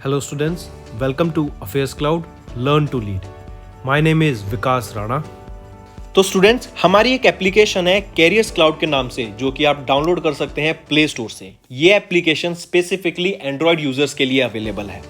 Hello students, welcome to Affairs Cloud, Learn to Lead. My name is विकास राणा. तो students, हमारी एक application है carriers cloud के नाम से, जो कि आप डाउनलोड कर सकते हैं प्ले स्टोर से. ये एप्लीकेशन स्पेसिफिकली एंड्रॉयड यूजर्स के लिए अवेलेबल है.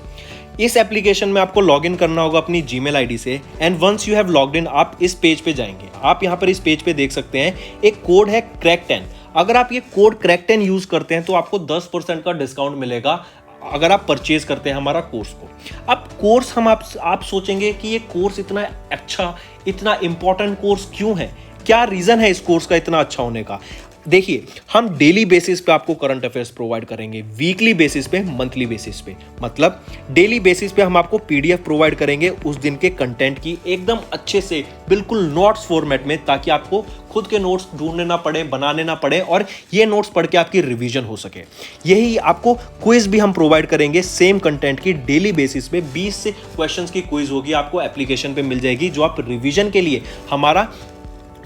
इस एप्लीकेशन में आपको लॉगिन करना होगा अपनी जीमेल आईडी से, and once you have logged in आप इस पेज पे जाएंगे. आप यहाँ पर इस पेज पे देख सकते हैं एक कोड है क्रैक10. अगर आप ये कोड क्रैक10 यूज करते हैं तो आपको 10% का डिस्काउंट मिलेगा अगर आप परचेज करते हैं हमारा कोर्स को. अब कोर्स आप सोचेंगे कि ये कोर्स इतना अच्छा, इतना इंपॉर्टेंट कोर्स क्यों है, क्या रीजन है इस कोर्स का इतना अच्छा होने का. देखिए, हम डेली बेसिस पे आपको करंट अफेयर्स प्रोवाइड करेंगे, वीकली बेसिस पे, मंथली बेसिस पे. मतलब डेली बेसिस पे हम आपको पीडीएफ प्रोवाइड करेंगे उस दिन के कंटेंट की, एकदम अच्छे से, बिल्कुल नोट्स फॉर्मेट में, ताकि आपको खुद के नोट्स ढूंढने ना पड़े, बनाने ना पड़े, और ये नोट्स पढ़ के आपकी रिवीजन हो सके. यही आपको क्विज भी हम प्रोवाइड करेंगे सेम कंटेंट की डेली बेसिस पे. 20 से क्वेश्चंस की क्विज होगी, आपको एप्लीकेशन पे मिल जाएगी, जो आप रिवीजन के लिए हमारा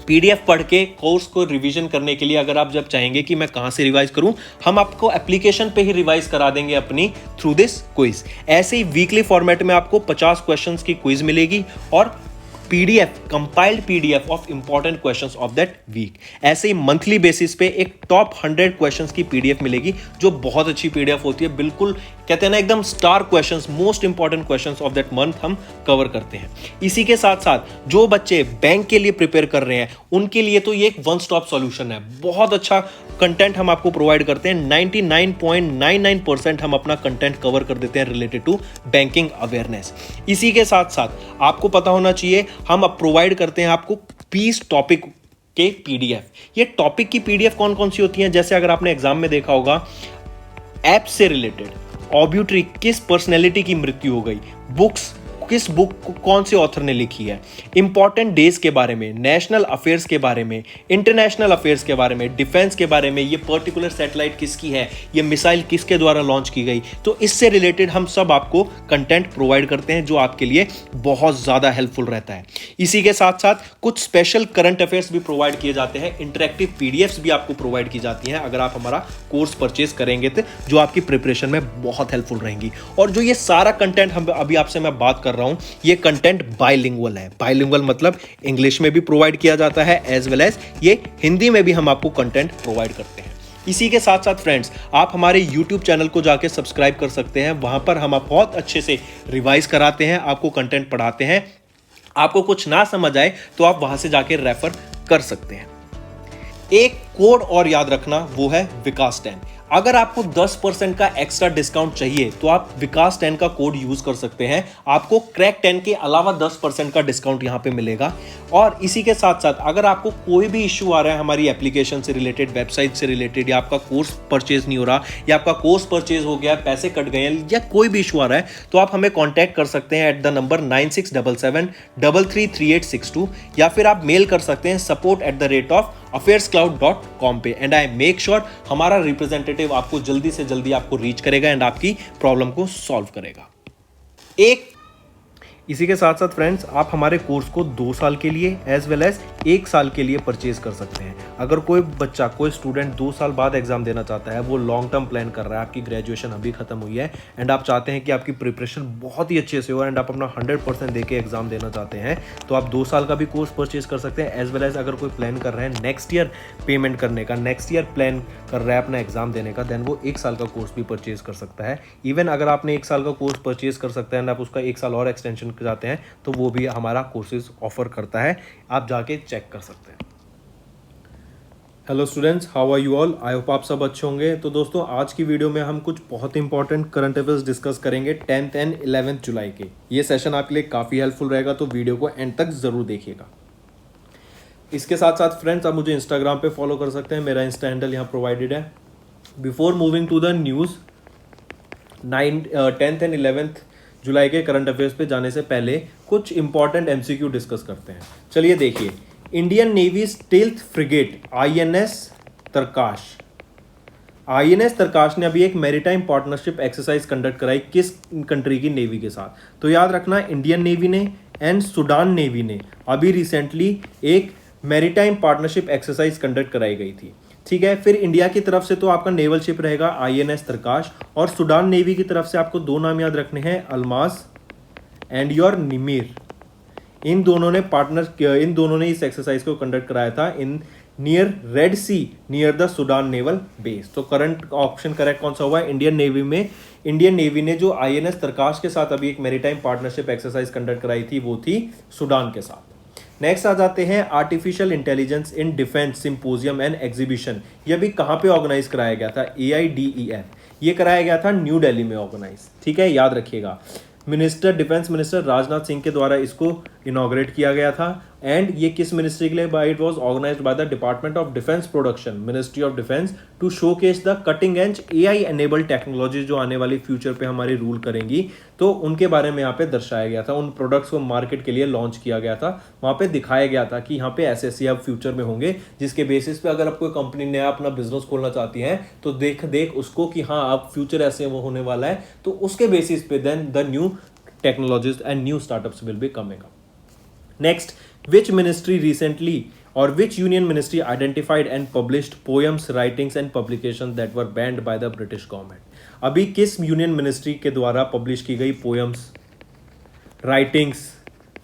पीडीएफ पढ़ के कोर्स को रिवीजन करने के लिए, अगर आप जब चाहेंगे कि मैं कहां से रिवाइज करूं, हम आपको एप्लीकेशन पे ही रिवाइज करा देंगे अपनी थ्रू दिस क्विज. ऐसे ही वीकली फॉर्मेट में आपको 50 क्वेश्चंस की क्विज मिलेगी और PDF, compiled PDF of important questions of that week. ऐसे ही मंथली बेसिस पे एक टॉप 100 क्वेश्चंस की पीडीएफ मिलेगी, जो बहुत अच्छी पीडीएफ होती है. बिल्कुल कहते हैं ना, एकदम star questions, most important questions of that month हम कवर करते हैं. इसी के साथ साथ जो बच्चे बैंक के लिए प्रिपेयर कर रहे हैं, उनके लिए तो ये एक वन स्टॉप सॉल्यूशन है. बहुत अच्छा कंटेंट हम आपको प्रोवाइड करते हैं. 99.99% हम अपना कंटेंट कवर कर देते हैं रिलेटेड टू बैंकिंग अवेयरनेस. इसी के साथ साथ आपको पता होना चाहिए, हम अब प्रोवाइड करते हैं आपको 20 टॉपिक के पीडीएफ. ये टॉपिक की पीडीएफ कौन कौन सी होती हैं? जैसे अगर आपने एग्जाम में देखा होगा, ऐप से रिलेटेड, ऑब्यूट्री, किस पर्सनैलिटी की मृत्यु हो गई, बुक्स, किस बुक कौन से ऑथर ने लिखी है, इंपॉर्टेंट डेज के बारे में, नेशनल अफेयर्स के बारे में, इंटरनेशनल अफेयर्स के बारे में, डिफेंस के बारे में, ये पर्टिकुलर सैटेलाइट किसकी है, ये मिसाइल किसके द्वारा लॉन्च की गई. तो इससे रिलेटेड हम सब आपको कंटेंट प्रोवाइड करते हैं, जो आपके लिए बहुत ज़्यादा हेल्पफुल रहता है. इसी के साथ साथ कुछ स्पेशल करंट अफेयर्स भी प्रोवाइड किए जाते हैं. इंटरेक्टिव पीडीएफ्स भी आपको प्रोवाइड की जाती हैं अगर आप हमारा कोर्स परचेज करेंगे, तो जो आपकी प्रिपरेशन में बहुत हेल्पफुल रहेंगी. और जो ये सारा कंटेंट हम अभी आपसे मैं बात कर रहा हूं, ये कंटेंट बाइलिंगुअल है. बाइलिंगुअल मतलब इंग्लिश में भी प्रोवाइड किया जाता है, एज वेल एज ये हिंदी में भी हम आपको कंटेंट प्रोवाइड करते हैं. इसी के साथ साथ फ्रेंड्स, आप हमारे YouTube चैनल को जाके सब्सक्राइब कर सकते हैं. वहां पर हम बहुत अच्छे से रिवाइज कराते हैं, आपको कंटेंट पढ़ाते हैं. आपको कुछ ना समझ आए तो आप वहां से जाके रेफर कर सकते हैं. एक कोड और याद रखना, वो है विकास10. अगर आपको 10% का एक्स्ट्रा डिस्काउंट चाहिए तो आप विकास10 का कोड यूज कर सकते हैं. आपको क्रैक10 के अलावा 10% का डिस्काउंट यहां पे मिलेगा. और इसी के साथ साथ अगर आपको कोई भी इश्यू आ रहा है हमारी एप्लीकेशन से रिलेटेड, वेबसाइट से रिलेटेड, या आपका कोर्स परचेज नहीं हो रहा, या आपका कोर्स परचेज हो गया, पैसे कट गए हैं, या कोई भी इशू आ रहा है, तो आप हमें कॉन्टैक्ट कर सकते हैं एट द नंबर 9677333862, या फिर आप मेल कर सकते हैं support@affairscloud.com पे. एंड आई मेक श्योर हमारा रिप्रेजेंटेटिव आपको जल्दी से जल्दी आपको रीच करेगा एंड आपकी प्रॉब्लम को सॉल्व करेगा. इसी के साथ साथ फ्रेंड्स, आप हमारे कोर्स को 2 साल के लिए एज वेल एज 1 साल के लिए परचेज कर सकते हैं. अगर कोई बच्चा, कोई स्टूडेंट 2 साल बाद एग्जाम देना चाहता है, वो लॉन्ग टर्म प्लान कर रहा है, आपकी ग्रेजुएशन अभी खत्म हुई है एंड आप चाहते हैं कि आपकी प्रिपरेशन बहुत ही अच्छे से हो एंड आप अपना 100% देके एग्जाम देना चाहते हैं, तो आप 2 साल का भी कोर्स परचेज कर सकते हैं. एज वेल एज अगर कोई प्लान कर रहे हैं नेक्स्ट ईयर पेमेंट करने का, नेक्स्ट ईयर प्लान कर रहा है अपना एग्जाम देने का, देन वो 1 साल का कोर्स भी परचेज कर सकता है. इवन अगर आपने 1 साल का कोर्स परचेज कर सकते हैं एंड आप उसका 1 साल और एक्सटेंशन चाहते हैं, तो वो भी हमारा कोर्सेज ऑफर करता है. आप जाके चेक कर सकते हैं. Hello students, how are you all? I hope आप सब अच्छे होंगे. तो दोस्तों, आज की वीडियो में हम कुछ बहुत इंपॉर्टेंट करंट अफेयर्स डिस्कस करेंगे 10th एंड 11th जुलाई के. ये सेशन आपके लिए काफ़ी हेल्पफुल रहेगा, तो वीडियो को एंड तक ज़रूर देखिएगा. इसके साथ साथ फ्रेंड्स, आप मुझे इंस्टाग्राम पे फॉलो कर सकते हैं. मेरा इंस्टा हैंडल यहाँ प्रोवाइडेड है. Before moving to the news, 10th and 11th जुलाई के करंट अफेयर्स पे जाने से पहले कुछ इंपॉर्टेंट एमसीक्यू डिस्कस करते हैं. चलिए देखिए, Indian Navy stealth frigate INS Tarkash ने अभी एक मैरीटाइम पार्टनरशिप एक्सरसाइज कंडक्ट कराई. किस कंट्री की नेवी के साथ? तो याद रखना, इंडियन नेवी ने एंड सूडान नेवी ने अभी रिसेंटली एक मैरीटाइम पार्टनरशिप एक्सरसाइज कंडक्ट कराई गई थी. ठीक है। फिर इंडिया की तरफ से तो आपका नेवल शिप रहेगा INS तरकाश, और सूडान नेवी की तरफ से आपको दो नाम याद रखने हैं, अल्मास एंड योर निमीर। इन दोनों ने इस एक्सरसाइज को कंडक्ट कराया था in near Red Sea near the Sudan naval base. तो करंट ऑप्शन करेक्ट कौन सा हुआ? इंडियन नेवी ने जो INS तरकाश के साथ अभी एक मैरीटाइम पार्टनरशिप एक्सरसाइज कंडक्ट कराई थी वो थी सूडान के साथ। नेक्स्ट आ जाते हैं artificial intelligence in defence symposium and exhibition. ये भी कहाँ पे ऑर्गेनाइज कराया गया था? AIDEF। ये कराया गया था न्यू दिल्ली में ऑर्गेनाइज, ठीक है, याद रखिएगा। डिफेंस मिनिस्टर राजनाथ सिंह के द्वारा इसको इनॉग्रेट किया गया था। एंड ये किस मिनिस्ट्री के लिए? It was organised by the department of defence production, ministry of defence, to showcase the cutting edge AI enabled technology जो आने वाली फ्यूचर पे हमारी रूल करेंगी, तो उनके बारे में यहाँ पे दर्शाया गया था। उन प्रोडक्ट्स को मार्केट के लिए लॉन्च किया गया था, वहाँ पे दिखाया गया था कि यहाँ पे ऐसे अब फ्यूचर में होंगे, जिसके बेसिस पे अगर आप कोई कंपनी नया अपना बिजनेस खोलना चाहती है तो देख उसको कि हाँ अब फ्यूचर ऐसे वो होने वाला है, तो उसके बेसिस पे then the new technologies and new startups will be coming up. Next, which ministry recently or which union ministry identified and published poems, writings and publications that were banned by the British government? अभी किस union ministry के द्वारा publish की गई poems, writings,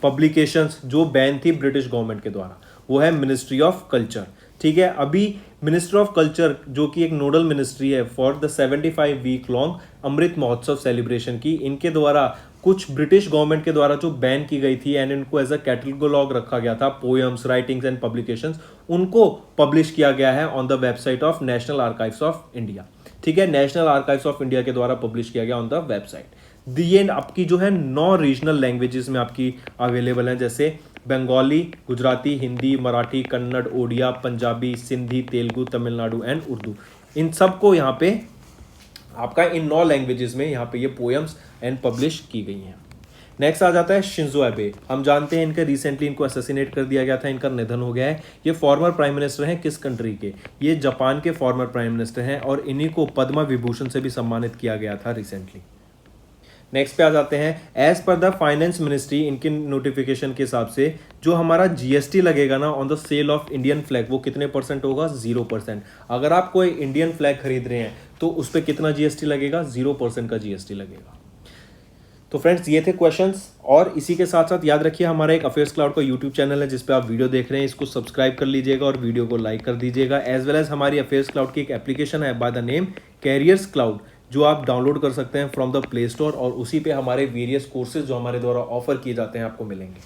publications जो ban थी British government के द्वारा? वो है मिनिस्ट्री ऑफ कल्चर, ठीक है। अभी मिनिस्ट्री ऑफ कल्चर जो कि एक नोडल मिनिस्ट्री है for the 75 week long Amrit Mahotsav celebration की, इनके द्वारा कुछ ब्रिटिश गवर्नमेंट के द्वारा जो बैन की गई थी एंड इनको एज अ कैटलॉग रखा गया था, पोएम्स, राइटिंग्स एंड पब्लिकेशंस, उनको पब्लिश किया गया है on the website of national archives of India, ठीक है। नेशनल आर्काइव्स ऑफ इंडिया के द्वारा पब्लिश किया गया ऑन द वेबसाइट। ये आपकी जो है 9 रीजनल लैंग्वेजेस में आपकी अवेलेबल है, जैसे बंगाली, गुजराती, हिंदी, मराठी, कन्नड़, ओडिया, पंजाबी, सिंधी, तेलुगु, तमिलनाडु एंड उर्दू। इन सबको यहाँ पे आपका इन 9 लैंग्वेजेस में यहाँ पे ये पोएम्स एंड पब्लिश की गई हैं। नेक्स्ट आ जाता है शिंजो एबे। हम जानते हैं इनका रिसेंटली इनको असैसिनेट कर दिया गया था, इनका निधन हो गया है। ये फॉर्मर प्राइम मिनिस्टर हैं किस कंट्री के? ये जापान के फॉर्मर प्राइम मिनिस्टर हैं और इन्हीं को पद्मा विभूषण से भी सम्मानित किया गया था रिसेंटली। नेक्स्ट पे आ जाते हैं, as per the finance ministry, इनके नोटिफिकेशन के हिसाब से जो हमारा GST लगेगा ना on the sale of Indian flag, वो कितने % होगा? 0%। अगर आप कोई इंडियन फ्लैग खरीद रहे हैं तो उस पर कितना GST लगेगा? 0% का GST लगेगा। तो फ्रेंड्स ये थे क्वेश्चंस, और इसी के साथ साथ याद रखिए हमारा एक अफेयर्स क्लाउड का यूट्यूब चैनल है जिस पे आप वीडियो देख रहे हैं, इसको सब्सक्राइब कर लीजिएगा और वीडियो को लाइक कर दीजिएगा। एज वेल एज हमारी अफेयर्स क्लाउड की एक एप्लीकेशन है by the name carriers cloud, जो आप डाउनलोड कर सकते हैं फ्रॉम द प्ले स्टोर, और उसी पे हमारे वेरियस कोर्सेज जो हमारे द्वारा ऑफर किए जाते हैं आपको मिलेंगे।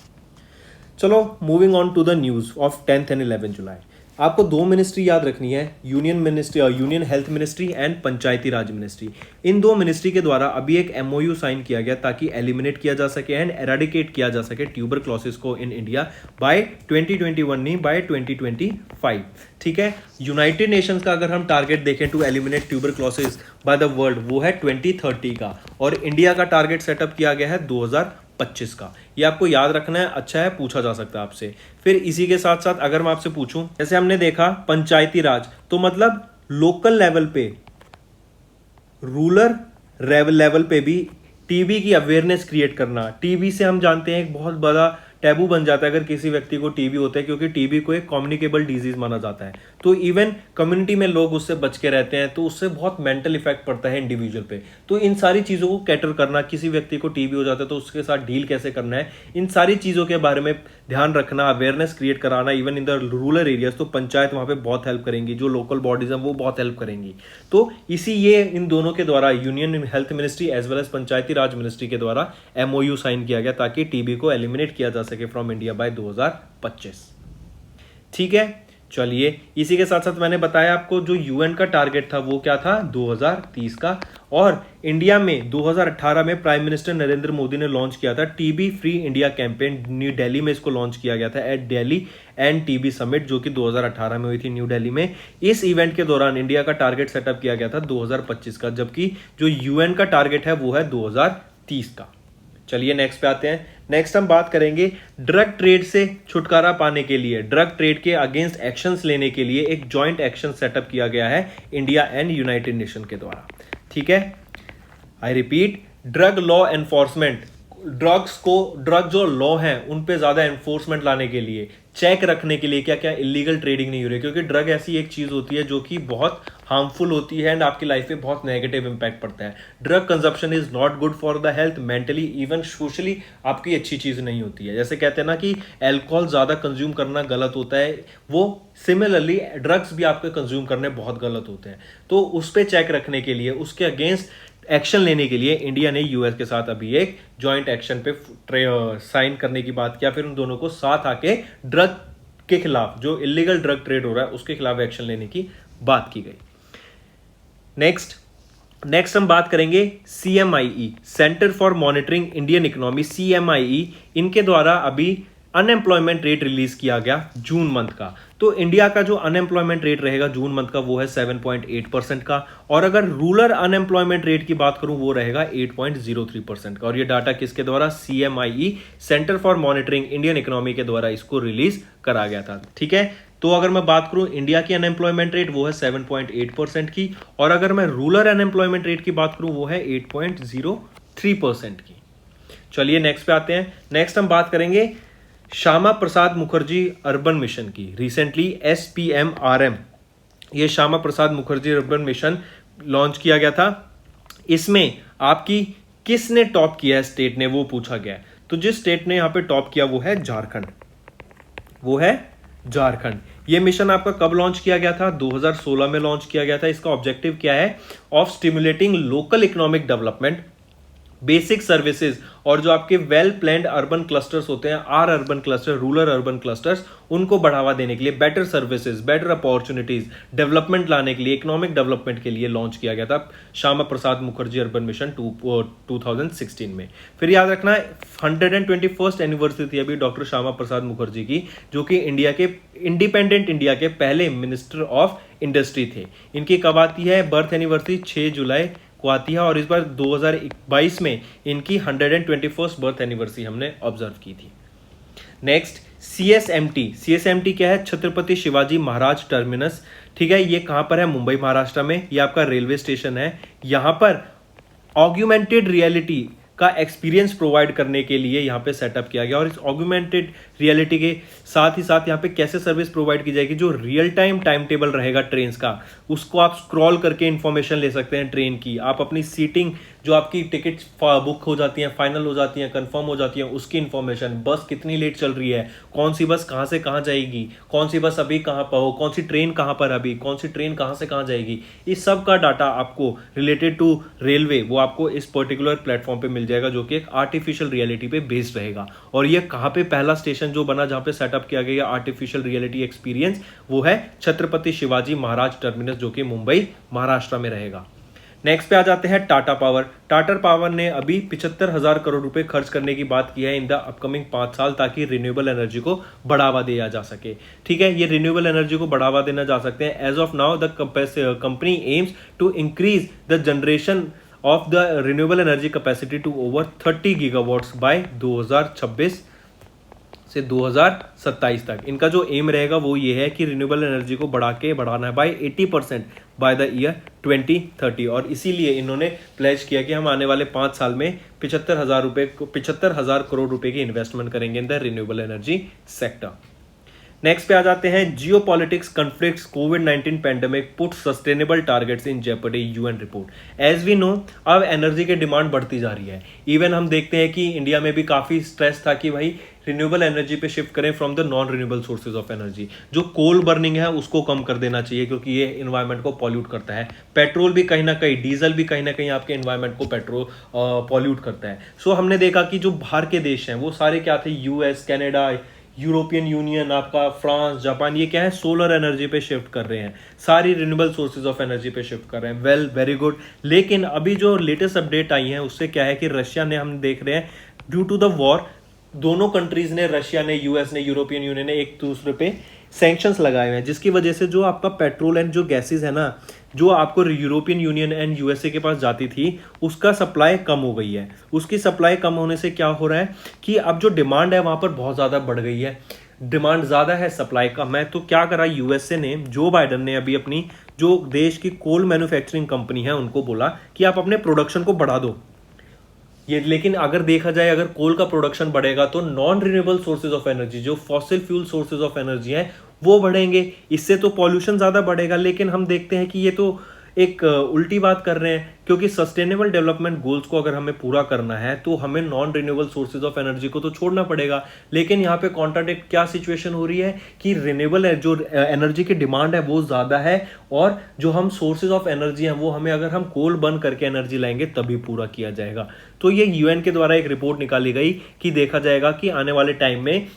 चलो moving on to the news of 10th and 11 जुलाई। आपको 2 मिनिस्ट्री याद रखनी है, union health ministry and Panchayati Raj ministry. इन 2 मिनिस्ट्री के द्वारा अभी एक MOU साइन किया गया ताकि एलिमिनेट किया जा सके एंड एराडिकेट किया जा सके ट्यूबरक्लोसिस को इन इंडिया बाय 2021 नहीं, बाय 2025, ठीक है। यूनाइटेड नेशंस का अगर हम टारगेट देखें to eliminate tuberculosis by the world, वो है 2030 का, और इंडिया का टारगेट सेटअप किया गया है 2025 का। ये आपको याद रखना है, अच्छा है, पूछा जा सकता है आपसे। फिर इसी के साथ साथ अगर मैं आपसे पूछूं, जैसे हमने देखा पंचायती राज, तो मतलब लोकल लेवल पे, रूरल लेवल पे भी टीबी की अवेयरनेस क्रिएट करना। टीबी से हम जानते हैं एक बहुत बड़ा टैबू बन जाता है अगर किसी व्यक्ति को टीबी होता है, क्योंकि टीबी को एक कम्युनिकेबल डिजीज माना जाता है, तो इवन कम्युनिटी में लोग उससे बच के रहते हैं, तो उससे बहुत मेंटल इफेक्ट पड़ता है इंडिविजुअल पे। तो इन सारी चीज़ों को कैटर करना, किसी व्यक्ति को टीबी हो जाता है तो उसके साथ डील कैसे करना है, इन सारी चीज़ों के बारे में ध्यान रखना, अवेयरनेस क्रिएट कराना even in the rural areas, तो पंचायत वहाँ पे बहुत हेल्प करेंगी, जो लोकल बॉडीज हैं वो बहुत हेल्प करेंगी। तो इसी ये इन दोनों के द्वारा union health ministry as well as Panchayati Raj ministry के द्वारा MOU साइन किया गया ताकि टीबी को एलिमिनेट किया जा सके फ्रॉम इंडिया बाय 2025, ठीक है। चलिए इसी के साथ साथ मैंने बताया आपको जो UN का टारगेट था वो क्या था? 2030 का, और इंडिया में 2018 में प्राइम मिनिस्टर नरेंद्र मोदी ने लॉन्च किया था TB free India campaign. New Delhi में इसको लॉन्च किया गया था at Delhi end TB summit, जो कि 2018 में हुई थी न्यू दिल्ली में। इस इवेंट के दौरान इंडिया का टारगेट सेटअप किया गया था 2025 का, जबकि जो UN का टारगेट है वो है 2030 का। चलिए नेक्स्ट पे आते हैं। नेक्स्ट हम बात करेंगे ड्रग ट्रेड से छुटकारा पाने के लिए, ड्रग ट्रेड के अगेंस्ट एक्शंस लेने के लिए एक जॉइंट एक्शन सेटअप किया गया है इंडिया एंड यूनाइटेड नेशन के द्वारा, ठीक है। I repeat, drug law enforcement, drug जो लॉ हैं उन पे ज्यादा एनफोर्समेंट लाने के लिए चेक रखने के लिए क्या क्या इलीगल ट्रेडिंग नहीं हो रही है, क्योंकि ड्रग ऐसी एक चीज़ होती है जो कि बहुत हार्मफुल होती है एंड आपकी लाइफ पे बहुत नेगेटिव इंपैक्ट पड़ता है। Drug consumption is not good for the health, mentally even socially आपकी अच्छी चीज़ नहीं होती है। जैसे कहते हैं ना कि अल्कोहल ज़्यादा कंज्यूम करना गलत होता है, वो सिमिलरली ड्रग्स भी आपके कंज्यूम करने बहुत गलत होते हैं। तो उस पर चेक रखने के लिए, उसके अगेंस्ट एक्शन लेने के लिए इंडिया ने यूएस के साथ अभी एक जॉइंट एक्शन पे साइन करने की बात किया। फिर उन दोनों को साथ आके ड्रग के खिलाफ, जो इलीगल ड्रग ट्रेड हो रहा है उसके खिलाफ एक्शन लेने की बात की गई। नेक्स्ट हम बात करेंगे CMIE, centre for monitoring Indian economy, CMIE, इनके द्वारा अभी अनएम्प्लॉयमेंट रेट रिलीज किया गया जून मंथ का। तो इंडिया का जो अनएम्प्लॉयमेंट रेट रहेगा जून मंथ का वो है 7.8% का, और अगर रूरल अनएम्प्लॉयमेंट रेट की बात करूं वो रहेगा 8.03% का। और ये डाटा किसके द्वारा? CMIE, centre for monitoring Indian economy के द्वारा इसको रिलीज करा गया था। ठीक है, तो अगर मैं बात करूं इंडिया की अनएम्प्लॉयमेंट रेट वो है 7.8% की, और अगर मैं रूरल अनएम्प्लॉयमेंट रेट की बात करूं वो है 8.03% की। चलिए नेक्स्ट पे आते हैं। नेक्स्ट हम बात करेंगे श्यामा प्रसाद मुखर्जी अर्बन मिशन की। रिसेंटली SPMRM, ये Shyama Prasad Mukherjee urban mission launch किया गया था। इसमें आपकी किसने टॉप किया है स्टेट ने, वो पूछा गया है। तो जिस स्टेट ने यहां पे टॉप किया वो है झारखंड, वो है झारखंड। ये मिशन आपका कब लॉन्च किया गया था? 2016 में लॉन्च किया गया था। इसका ऑब्जेक्टिव क्या है? Of stimulating local economic development, basic services, और जो आपके वेल प्लान्ड अर्बन क्लस्टर्स होते हैं, are urban cluster, rural urban clusters, उनको बढ़ावा देने के लिए, better services, better opportunities, development लाने के लिए, इकोनॉमिक डेवलपमेंट के लिए लॉन्च किया गया था श्यामा प्रसाद मुखर्जी अर्बन मिशन 2016 में। फिर याद रखना 121st एनिवर्सरी थी अभी डॉक्टर श्यामा प्रसाद मुखर्जी की, जो कि इंडिया के इंडिपेंडेंट इंडिया के पहले मिनिस्टर ऑफ इंडस्ट्री थे। इनकी कब आती है बर्थ एनिवर्सरी? 6 जुलाई को आती है, और इस बार 2022 में इनकी 121st बर्थ एनिवर्सरी हमने ऑब्जर्व की थी। नेक्स्ट CSMT क्या है? छत्रपति शिवाजी महाराज टर्मिनस। ठीक है, ये कहां पर है? मुंबई महाराष्ट्र में। ये आपका रेलवे स्टेशन है। यहां पर ऑग्यूमेंटेड रियलिटी का एक्सपीरियंस प्रोवाइड करने के लिए यहाँ पे सेटअप किया गया, और इस ऑग्यूमेंटेड रियलिटी के साथ ही साथ यहाँ पे कैसे सर्विस प्रोवाइड की जाएगी? जो रियल टाइम टाइम टेबल रहेगा ट्रेन का, उसको आप स्क्रॉल करके इंफॉर्मेशन ले सकते हैं ट्रेन की। आप अपनी सीटिंग, जो आपकी टिकट बुक हो जाती हैं, फाइनल हो जाती हैं, कंफर्म हो जाती हैं, उसकी इंफॉर्मेशन, बस कितनी लेट चल रही है, कौन सी बस कहाँ से कहाँ जाएगी, कौन सी बस अभी कहाँ पर हो, कौन सी ट्रेन कहाँ पर अभी, कौन सी ट्रेन कहाँ से कहाँ जाएगी, इस सब का डाटा आपको रिलेटेड टू रेलवे वो आपको इस पर्टिकुलर प्लेटफॉर्म पे मिल जाएगा, जो कि एक आर्टिफिशियल रियलिटी पे बेस्ड रहेगा। और ये कहाँ पे पहला स्टेशन जो बना जहाँ पे सेटअप किया गया आर्टिफिशियल रियलिटी एक्सपीरियंस, वो है छत्रपति शिवाजी महाराज टर्मिनस, जो कि मुंबई महाराष्ट्र में रहेगा। नेक्स्ट पे आ जाते हैं टाटा पावर। टाटा पावर ने अभी 75,000 करोड़ रुपए खर्च करने की बात की है इन द अपकमिंग 5 साल, ताकि रिन्यूएबल एनर्जी को बढ़ावा दिया जा सके। ठीक है, ये रिन्यूएबल एनर्जी को बढ़ावा देना जा सकते हैं। As of now the company aims to increase the generation of the renewable energy capacity to over 30 gigawatts by 2026 से 2027 तक। इनका जो एम रहेगा वो ये है कि रिन्यूएबल एनर्जी को बढ़ाना है बाय 80% बाय द ईयर 2030, और इसीलिए इन्होंने प्लेज किया कि हम आने वाले 5 साल में 75,000 करोड़ रुपए की इन्वेस्टमेंट करेंगे in the renewable energy sector. Next पे आ जाते हैं जियो पॉलिटिक्स कन्फ्लिक्ट्स कोविड-19 pandemic put sustainable targets in jeopardy, UN report. As we know अब एनर्जी की डिमांड बढ़ती जा रही है। इवन हम देखते हैं कि इंडिया में भी काफी स्ट्रेस था कि भाई रिन्यूएबल एनर्जी पे शिफ्ट करें from the non renewable sources of energy. जो कोल बर्निंग है उसको कम कर देना चाहिए, क्योंकि ये इन्वायरमेंट को पॉल्यूट करता है। पेट्रोल भी कहीं ना कहीं, डीजल भी कहीं ना कहीं आपके इन्वायरमेंट को पॉल्यूट करता है। सो हमने देखा कि जो बाहर के देश हैं वो सारे क्या थे? यूएस, कनाडा, यूरोपियन यूनियन, आपका फ्रांस, जापान, ये क्या है? सोलर एनर्जी पे शिफ्ट कर रहे हैं, सारी रिन्यूएबल सोर्सेज ऑफ एनर्जी पे शिफ्ट कर रहे हैं। Well, very good. लेकिन अभी जो लेटेस्ट अपडेट आई है उससे क्या है कि रशिया ने, हम देख रहे हैं ड्यू टू द वॉर, दोनों कंट्रीज ने, रशिया ने, यूएस ने, यूरोपियन यूनियन ने एक दूसरे पे सैंक्शंस लगाए हुए हैं, जिसकी वजह से जो आपका पेट्रोल एंड जो गैसेस है ना, जो आपको यूरोपियन यूनियन एंड यूएसए के पास जाती थी, उसका सप्लाई कम हो गई है। उसकी सप्लाई कम होने से क्या हो रहा है कि अब जो डिमांड है वहां पर बहुत ज़्यादा बढ़ गई है। डिमांड ज़्यादा है, सप्लाई कम है। तो क्या करा यूएसए ने, जो बाइडन ने अभी अपनी जो देश की कोल मैन्युफैक्चरिंग कंपनी है उनको बोला कि आप अपने प्रोडक्शन को बढ़ा दो। ये लेकिन अगर देखा जाए, अगर कोल का प्रोडक्शन बढ़ेगा तो non renewable sources of energy, जो fossil fuel sources of energy हैं, वो बढ़ेंगे। इससे तो पॉल्यूशन ज़्यादा बढ़ेगा। लेकिन हम देखते हैं कि ये तो एक उल्टी बात कर रहे हैं, क्योंकि सस्टेनेबल डेवलपमेंट गोल्स को अगर हमें पूरा करना है तो हमें non renewable sources of energy को तो छोड़ना पड़ेगा। लेकिन यहाँ पे कॉन्ट्राडिक्ट क्या सिचुएशन हो रही है कि रिन्यूएबल जो एनर्जी की डिमांड है वो ज़्यादा है, और जो हम सोर्सेज ऑफ एनर्जी हैं वो हमें, अगर हम कोल बर्न करके एनर्जी लाएंगे तभी पूरा किया जाएगा। तो ये यूएन के द्वारा एक रिपोर्ट निकाली गई कि देखा जाएगा कि आने वाले टाइम में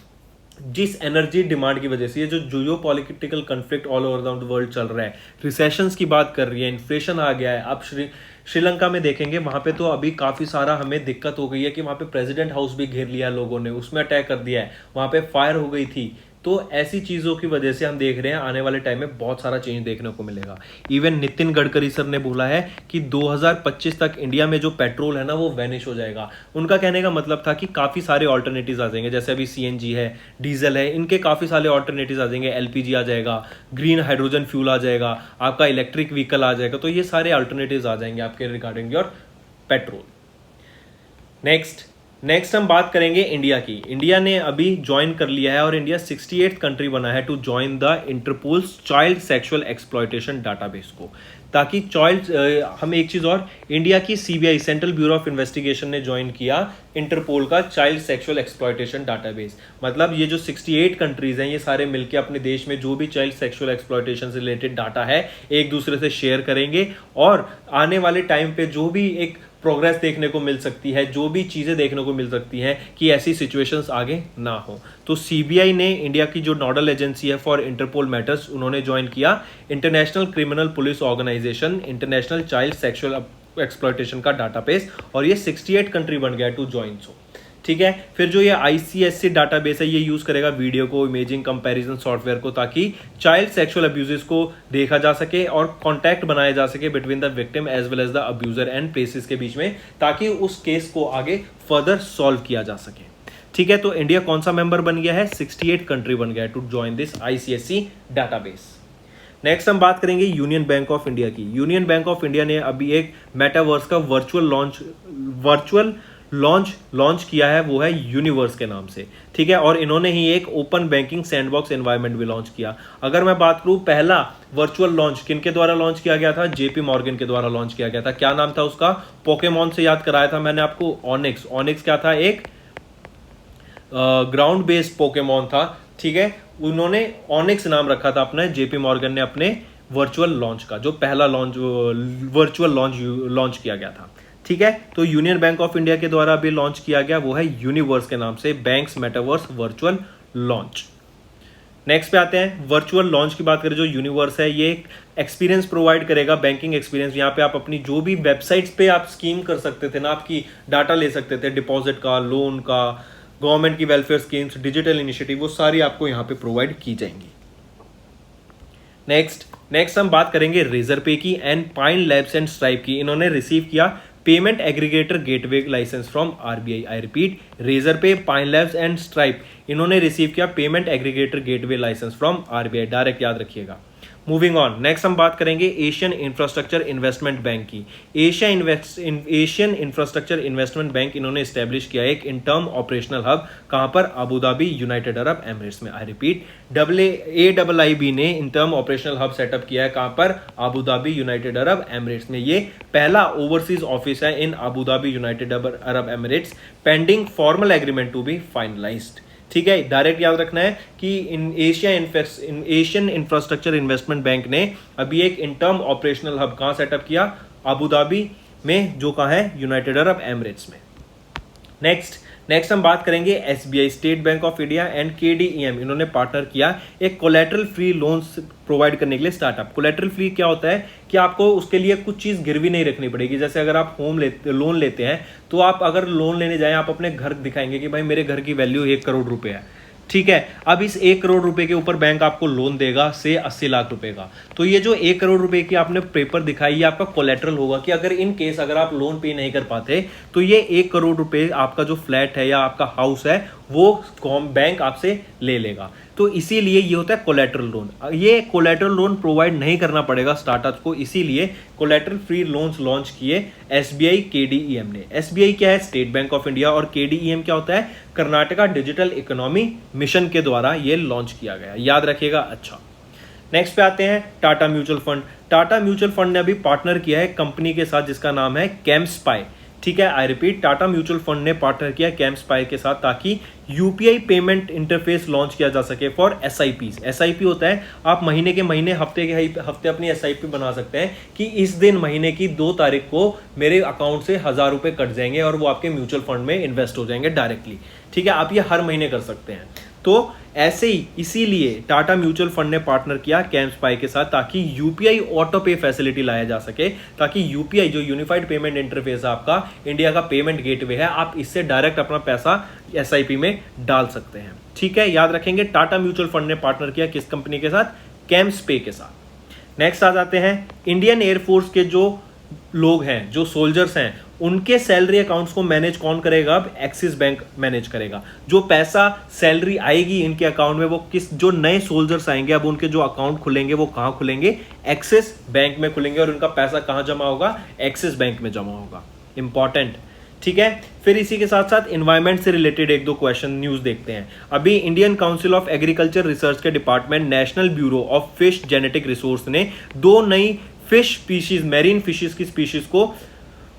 जिस एनर्जी डिमांड की वजह से ये जो जियो political conflict all over the world चल रहा है, रिसेशंस की बात कर रही है, इन्फ्लेशन आ गया है। आप श्रीलंका में देखेंगे, वहां पे तो अभी काफी सारा हमें दिक्कत हो गई है कि वहां पे प्रेसिडेंट हाउस भी घेर लिया लोगों ने, उसमें अटैक कर दिया है, वहां पे फायर हो गई थी। तो ऐसी चीजों की वजह से हम देख रहे हैं आने वाले टाइम में बहुत सारा चेंज देखने को मिलेगा। इवन नितिन गडकरी सर ने बोला है कि 2025 तक इंडिया में जो पेट्रोल है ना वो वैनिश हो जाएगा। उनका कहने का मतलब था कि काफी सारे ऑल्टरनेटिव्स आ जाएंगे, जैसे अभी सीएनजी है, डीजल है, इनके काफी सारे ऑल्टरनेटिव्स आ जाएंगे, एलपीजी आ जाएगा, ग्रीन हाइड्रोजन फ्यूल आ जाएगा, आपका इलेक्ट्रिक व्हीकल आ जाएगा। तो ये सारे ऑल्टरनेटिव्स आ जाएंगे आपके रिगार्डिंग योर पेट्रोल। नेक्स्ट हम बात करेंगे इंडिया की। इंडिया ने अभी ज्वाइन कर लिया है और इंडिया 68th कंट्री बना है to join the Interpol's child sexual exploitation database को, ताकि हम एक चीज और, इंडिया की CBI central bureau of investigation ने ज्वाइन किया इंटरपोल का चाइल्ड सेक्सुअल एक्सप्लॉयटेशन डाटाबेस। मतलब ये जो 68 कंट्रीज हैं ये सारे मिलकर अपने देश में जो भी चाइल्ड सेक्सुअल एक्सप्लॉयटेशन से रिलेटेड डाटा है एक दूसरे से शेयर करेंगे, और आने वाले टाइम पे जो भी एक प्रोग्रेस देखने को मिल सकती है, जो भी चीज़ें देखने को मिल सकती हैं कि ऐसी सिचुएशंस आगे ना हो, तो सीबीआई ने, इंडिया की जो नोडल एजेंसी है फॉर इंटरपोल मैटर्स, उन्होंने ज्वाइन किया international criminal police organisation international child sexual exploitation का डाटाबेस, और ये 68 कंट्री बन गया टू ज्वाइन। सो ठीक है। फिर जो ये आईसीएससी डाटाबेस है ये यूज करेगा वीडियो को, इमेजिंग कंपैरिजन सॉफ्टवेयर को, ताकि चाइल्ड सेक्सुअल अब्यूजेस को देखा जा सके और कॉन्टैक्ट बनाया जा सके between the victim as well as the abuser and places के बीच में, ताकि उस केस को आगे फर्दर सॉल्व किया जा सके। ठीक है। तो इंडिया कौन सा मेंबर बन गया है? 68 कंट्री बन गया है to join this ICSC database. Next हम बात करेंगे यूनियन बैंक ऑफ इंडिया की। यूनियन बैंक ऑफ इंडिया ने अभी एक मेटावर्स का वर्चुअल लॉन्च किया है, वो है यूनिवर्स के नाम से। ठीक है। और इन्होंने ही एक ओपन बैंकिंग सैंडबॉक्स एनवायरनमेंट भी लॉन्च किया। अगर मैं बात करूं, पहला वर्चुअल लॉन्च किनके द्वारा लॉन्च किया गया था? जेपी मॉर्गन के द्वारा लॉन्च किया गया था। क्या नाम था उसका? पोकेमॉन से याद कराया था मैंने आपको, ऑनिक्स। ऑनिक्स क्या था? एक ग्राउंड बेस्ड पोकेमॉन था। ठीक है। उन्होंने ऑनिक्स नाम रखा था अपना, जेपी मॉर्गन ने अपने वर्चुअल लॉन्च का, जो पहला वर्चुअल लॉन्च किया गया था। ठीक है। तो यूनियन बैंक ऑफ इंडिया के द्वारा भी लॉन्च किया गया, वो है यूनिवर्स के नाम से, banks metaverse virtual launch. Next पे आते हैं। वर्चुअल लॉन्च की बात करें, जो यूनिवर्स है ये एक एक्सपीरियंस प्रोवाइड करेगा, बैंकिंग एक्सपीरियंस। यहाँ पे आप अपनी जो भी वेबसाइट्स पे आप स्कीम कर सकते थे ना, आपकी डाटा ले सकते थे, डिपॉजिट का, लोन का, गवर्नमेंट की वेलफेयर स्कीम्स, डिजिटल इनिशिएटिव, वो सारी आपको यहाँ पे प्रोवाइड की जाएंगी। नेक्स्ट हम बात करेंगे रेजर पे की and Pine Labs and Stripe की। इन्होंने रिसीव किया payment aggregator gateway licence from RBI. I repeat, Razorpay, Pine Labs and Stripe, इन्होंने रिसीव किया payment aggregator gateway licence from RBI. Direct याद रखिएगा। मूविंग ऑन, नेक्स्ट हम बात करेंगे एशियन इंफ्रास्ट्रक्चर इन्वेस्टमेंट बैंक की। एशियन इंफ्रास्ट्रक्चर इन्वेस्टमेंट बैंक इन्होंने establish किया एक इंटर्म ऑपरेशनल हब, कहां पर? Abu Dhabi, United Arab Emirates में। आई रिपीट, AAIB ने इंटर्म ऑपरेशनल हब सेटअप किया है, कहां पर? Abu Dhabi, United Arab Emirates में। ये पहला ओवरसीज ऑफिस है in Abu Dhabi, United Arab Emirates, pending formal agreement to be finalised. ठीक है। डायरेक्ट याद रखना है कि एशियन इंफ्रास्ट्रक्चर इन्वेस्टमेंट बैंक ने अभी एक इंटर्म ऑपरेशनल हब कहां सेटअप किया? अबू धाबी में, जो कहां है? यूनाइटेड अरब एमिरेट्स में। नेक्स्ट हम बात करेंगे SBI, State Bank of India and KDEM, इन्होंने पार्टनर किया एक कोलैटरल फ्री लोन्स प्रोवाइड करने के लिए स्टार्टअप। कोलैटरल फ्री क्या होता है कि आपको उसके लिए कुछ चीज गिरवी नहीं रखनी पड़ेगी। जैसे अगर आप लोन लेते हैं, तो आप अगर लोन लेने जाएं, आप अपने घर दिखाएंगे कि भाई मेरे घर की वैल्यू 1 करोड़ रुपए है। ठीक है। अब इस 1 करोड़ रुपए के ऊपर बैंक आपको लोन देगा से 80 लाख रुपए का। तो ये जो 1 करोड़ रुपए की आपने पेपर दिखाई, ये आपका कोलेटरल होगा कि अगर इन केस अगर आप लोन पे नहीं कर पाते, तो ये 1 करोड़ रुपए आपका जो फ्लैट है या आपका हाउस है वो बैंक आपसे ले लेगा। तो इसीलिए ये होता है कोलेटरल लोन। ये कोलेटरल लोन प्रोवाइड नहीं करना पड़ेगा स्टार्टअप्स को, इसीलिए कोलेटरल फ्री लोन्स लॉन्च किए एसबीआई केडीईएम ने। एसबीआई क्या है? State Bank of India. और केडीईएम क्या होता है? कर्नाटका डिजिटल इकोनॉमी मिशन के द्वारा ये लॉन्च किया गया, याद रखिएगा। अच्छा, नेक्स्ट पे आते हैं Tata mutual fund. Tata mutual fund ने अभी पार्टनर किया है कंपनी के साथ जिसका नाम है कैम्स्पाई। ठीक है, I repeat, Tata mutual fund ने पार्टनर किया कैम्स्पाई के साथ ताकि यूपीआई पेमेंट इंटरफेस लॉन्च किया जा सके फॉर एसआईपीज। एसआईपी होता है आप महीने के महीने, हफ्ते के हफ्ते अपनी एसआईपी बना सकते हैं कि इस दिन महीने की 2 तारीख को मेरे अकाउंट से 1000 रुपए कट जाएंगे और वो आपके म्यूचुअल फंड में इन्वेस्ट हो जाएंगे डायरेक्टली। ठीक है, आप ये हर महीने कर सकते हैं। तो ऐसे ही इसीलिए टाटा म्यूचुअल फंड ने पार्टनर किया कैम्स्पाई के साथ ताकि यूपीआई ऑटो पे फैसिलिटी लाया जा सके, ताकि यूपीआई जो यूनिफाइड पेमेंट इंटरफेस है आपका, इंडिया का पेमेंट गेटवे है, आप इससे डायरेक्ट अपना पैसा एसआईपी में डाल सकते हैं। ठीक है, याद रखेंगे टाटा म्यूचुअल फंड ने पार्टनर किया किस कंपनी के साथ? कैम्स्पाई के साथ। नेक्स्ट आ जाते हैं इंडियन एयरफोर्स के जो लोग हैं, जो सोल्जर्स हैं, उनके सैलरी अकाउंट्स को मैनेज कौन करेगा? अब एक्सिस बैंक मैनेज करेगा। जो पैसा सैलरी आएगी इनके अकाउंट में, वो किस, जो नए सोल्जर्स आएंगे अब उनके जो अकाउंट खुलेंगे वो कहां खुलेंगे? एक्सिस बैंक में खुलेंगे। और उनका पैसा कहां जमा होगा? एक्सिस बैंक में जमा होगा। इंपॉर्टेंट। ठीक है, फिर इसी के साथ साथ एनवायरमेंट से रिलेटेड 1-2 क्वेश्चन न्यूज देखते हैं। अभी Indian Council of Agriculture Research के department National Bureau of Fish Genetic Resource ने 2 नई फिश स्पीशीज, मैरीन फिशेस की स्पीशीज को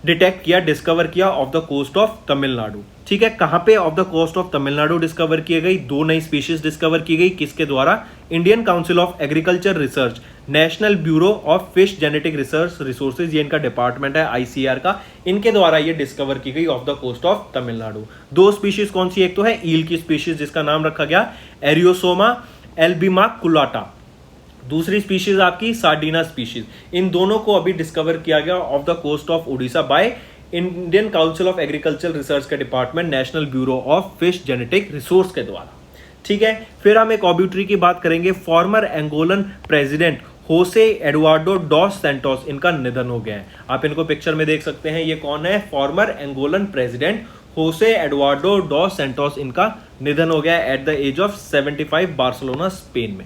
डिटेक्ट किया, डिस्कवर किया off the coast of Tamil Nadu. ठीक है, कहां पे? Off the coast of Tamil Nadu discover की गई। 2 नई स्पीशीज डिस्कवर की गई, किसके द्वारा? Indian Council of Agriculture research, national Bureau of Fish genetic research resources, ये इनका डिपार्टमेंट है आईसीआर का, इनके द्वारा ये डिस्कवर की गई off the coast of Tamil Nadu. 2 species कौन सी? एक तो है ईल की स्पीशीज जिसका नाम रखा गया एरियोसोमा एल्बिमाकुलाटा, दूसरी स्पीशीज आपकी सार्डिना स्पीशीज। इन दोनों को अभी डिस्कवर किया गया off the coast of Orissa by Indian Council of Agriculture Research के department National Bureau of Fish Genetic Resource के द्वारा। ठीक है, फिर हम एक ऑब्यूटरी की बात करेंगे। Farmer Angolan president Jose Eduardo dos Santos, इनका निधन हो गया है। आप इनको पिक्चर में देख सकते हैं, ये कौन है? Former Angolan president Jose Eduardo dos Santos, इनका निधन हो गया at the age of 75, Barcelona Spain में।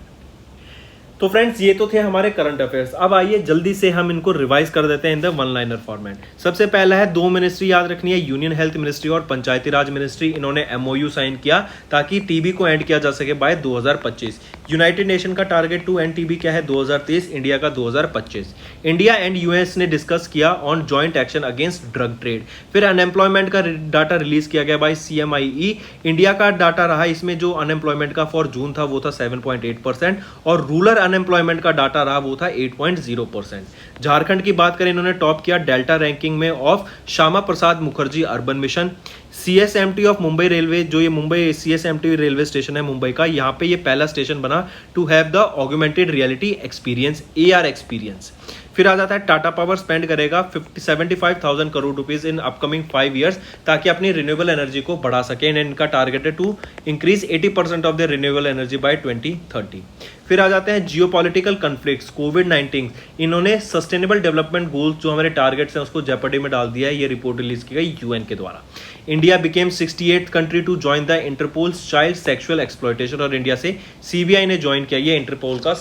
तो फ्रेंड्स, ये तो थे हमारे करंट अफेयर्स। अब आइए जल्दी से हम इनको रिवाइज कर देते हैं इन द 1-लाइनर फॉर्मेट। सबसे पहला है 2 मिनिस्ट्री याद रखनी है, यूनियन हेल्थ मिनिस्ट्री और पंचायती राज मिनिस्ट्री। इन्होंने एमओयू साइन किया ताकि टीबी को एंड किया जा सके बाय 2025। यूनाइटेड नेशन का टारगेट टू एंड टीबी क्या है? 2030, इंडिया का 2025। इंडिया एंड यूएस ने डिस्कस किया on joint action against drug trade. फिर अनएम्प्लॉयमेंट का डाटा रिलीज किया गया बाय CMIE। इंडिया का डाटा रहा इसमें, जो अनएम्प्लॉयमेंट का फॉर जून था वो था 7.8% और रूरल अनएम्प्लॉयमेंट का डाटा रहा वो था 8.0%। झारखंड की बात करें, इन्होंने टॉप किया डेल्टा रैंकिंग में of Shyama Prasad Mukherjee urban mission. CSMT of Mumbai railway, जो ये मुंबई CSMT रेलवे स्टेशन है मुंबई का, यहाँ पे ये पहला स्टेशन बना to have the augmented reality experience, AR experience. फिर आ जाता है टाटा पावर स्पेंड करेगा 75,000 crore rupees in upcoming 5 years ताकि अपनी रिन्यूएबल एनर्जी को बढ़ा सके। इनका टारगेट है to increase 80% of the renewable energy by 2030। फिर आ जाते हैं जियोपॉलिटिकल कन्फ्लिक्ट्स, कोविड-19। इन्होंने सस्टेनेबल डेवलपमेंट गोल्स जो हमारे टारगेट्स हैं उसको जेपर्डी में डाल दिया है। ये रिपोर्ट रिलीज की गई UN के द्वारा। India became 68th country to join the Interpol's child sexual exploitation, और इंडिया से CBI ने ज्वाइन किया ये इंटरपोल का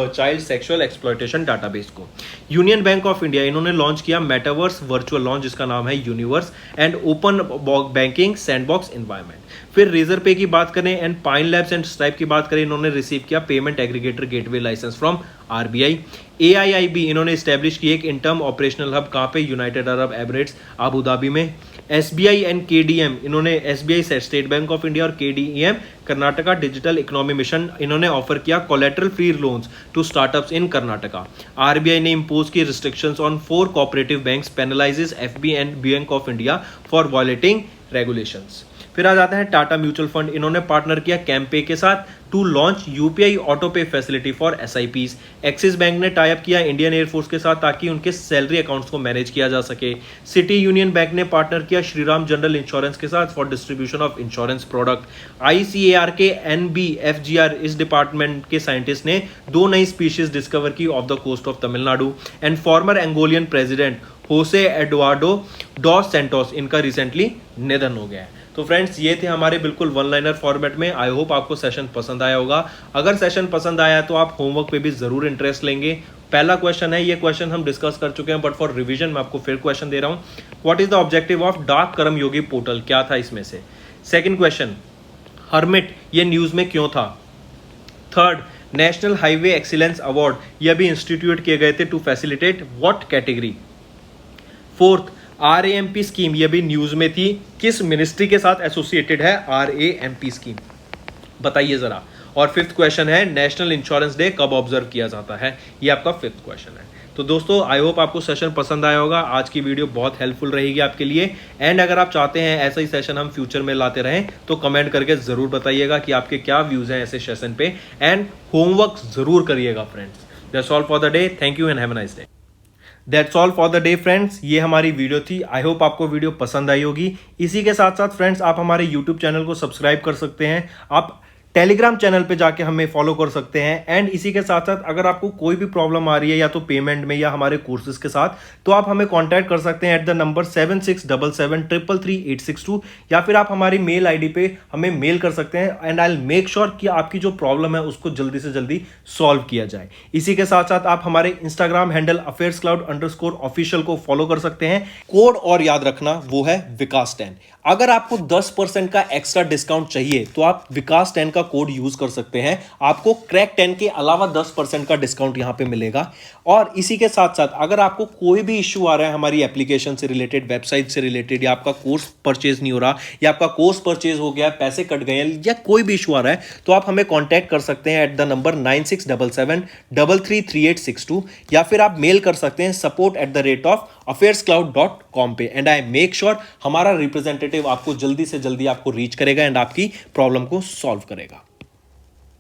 चाइल्ड सेक्सुअल एक्सप्लॉयटेशन डाटाबेस को। यूनियन बैंक ऑफ इंडिया, इन्होंने लॉन्च किया मेटावर्स वर्चुअल लॉन्च जिसका नाम है Universe and open banking sandbox environment. फिर रेजर पे की बात करें and Pine Labs and Stripe की बात करें, इन्होंने रिसीव किया payment aggregator gateway licence from RBI। AIIB इन्होंने स्टैब्लिश की एक इंटर्म ऑपरेशनल हब कहाँ पे? United Arab Emirates Abu Dhabi में। SBI एंड KDM, इन्होंने SBI State Bank of India और KDEM Karnataka digital economy mission, इन्होंने ऑफर किया collateral free loans to startups in Karnataka. RBI ने इम्पोज की restrictions on 4 cooperative banks, penalises FB and Bank of India for violating regulations. फिर आ जाता है Tata mutual fund, इन्होंने पार्टनर किया कैम्पे के साथ टू लॉन्च UPI ऑटो पे facility for SIPs। Axis bank ने टाई अप किया इंडियन एयरफोर्स के साथ ताकि उनके सैलरी अकाउंट्स को मैनेज किया जा सके। सिटी यूनियन बैंक ने पार्टनर किया श्रीराम जनरल इंश्योरेंस के साथ for distribution of insurance product. ICAR के NBFGR इस डिपार्टमेंट के साइंटिस्ट ने 2 नई स्पीशीज डिस्कवर की off the coast of Tamil Nadu. And former Angolan president Jose Eduardo dos Santos, इनका रिसेंटली निधन हो गया है। तो फ्रेंड्स ये थे हमारे बिल्कुल वन लाइनर फॉर्मेट में। आई होप आपको सेशन पसंद आया होगा। अगर सेशन पसंद आया तो आप होमवर्क पे भी जरूर इंटरेस्ट लेंगे। पहला क्वेश्चन है, ये क्वेश्चन हम डिस्कस कर चुके हैं, बट फॉर रिवीजन मैं आपको फिर क्वेश्चन दे रहा हूं। What is the objective of Dak Karmayogi portal, क्या था इसमें से। सेकंड क्वेश्चन, हर्मिट ये न्यूज में क्यों था। Third, national highway excellence award ये भी इंस्टीट्यूट किए गए थे to facilitate what category. Fourth, RAMP scheme ये भी न्यूज में थी, किस मिनिस्ट्री के साथ एसोसिएटेड है RAMP स्कीम, बताइए जरा। और फिफ्थ क्वेश्चन है, नेशनल इंश्योरेंस डे कब ऑब्जर्व किया जाता है, ये आपका फिफ्थ क्वेश्चन है। तो दोस्तों आई होप आपको सेशन पसंद आया होगा। आज की वीडियो बहुत हेल्पफुल रहेगी आपके लिए। एंड अगर आप चाहते हैं ऐसा ही सेशन हम फ्यूचर में लाते रहें तो कमेंट करके जरूर बताइएगा कि आपके क्या व्यूज हैं ऐसे सेशन पे। एंड होमवर्क जरूर करिएगा friends. That's all for the day. Thank you and have a nice day. That's all for the day friends, ये हमारी वीडियो थी। आई होप आपको वीडियो पसंद आई होगी। इसी के साथ साथ फ्रेंड्स आप हमारे यूट्यूब चैनल को सब्सक्राइब कर सकते हैं, आप टेलीग्राम चैनल पे जाके हमें फॉलो कर सकते हैं। एंड इसी के साथ साथ अगर आपको कोई भी प्रॉब्लम आ रही है या तो पेमेंट में या हमारे कोर्सेज के साथ, तो आप हमें कांटेक्ट कर सकते हैं एट द नंबर 7677333862, या फिर आप हमारी मेल आईडी पे हमें मेल कर सकते हैं। And I will make sure कि आपकी जो प्रॉब्लम है उसको जल्दी से जल्दी सॉल्व किया जाए। इसी के साथ साथ आप हमारे इंस्टाग्राम हैंडल affairscloud_official को फॉलो कर सकते हैं। कोड और याद रखना, वो है विकास 10। अगर आपको 10% का एक्स्ट्रा डिस्काउंट चाहिए तो आप विकास 10 का कोड यूज कर सकते हैं, आपको क्रैक 10 के अलावा 10% का डिस्काउंट यहां पे मिलेगा। और इसी के साथ साथ अगर आपको कोई भी इश्यू आ रहा है हमारी एप्लीकेशन से रिलेटेड, वेबसाइट से रिलेटेड, या आपका कोर्स परचेज नहीं हो रहा, या आपका कोर्स परचेज हो गया, पैसे कट गए, या कोई भी इश्यू आ रहा है, तो आप हमें कॉन्टैक्ट कर सकते हैं एट द नंबर 9677333862, या फिर आप मेल कर सकते हैं support@affairscloud.com पे। एंड आई मेक श्योर हमारा रिप्रेजेंटेटिव आपको जल्दी से जल्दी आपको रीच करेगा एंड आपकी प्रॉब्लम को सॉल्व करेगा।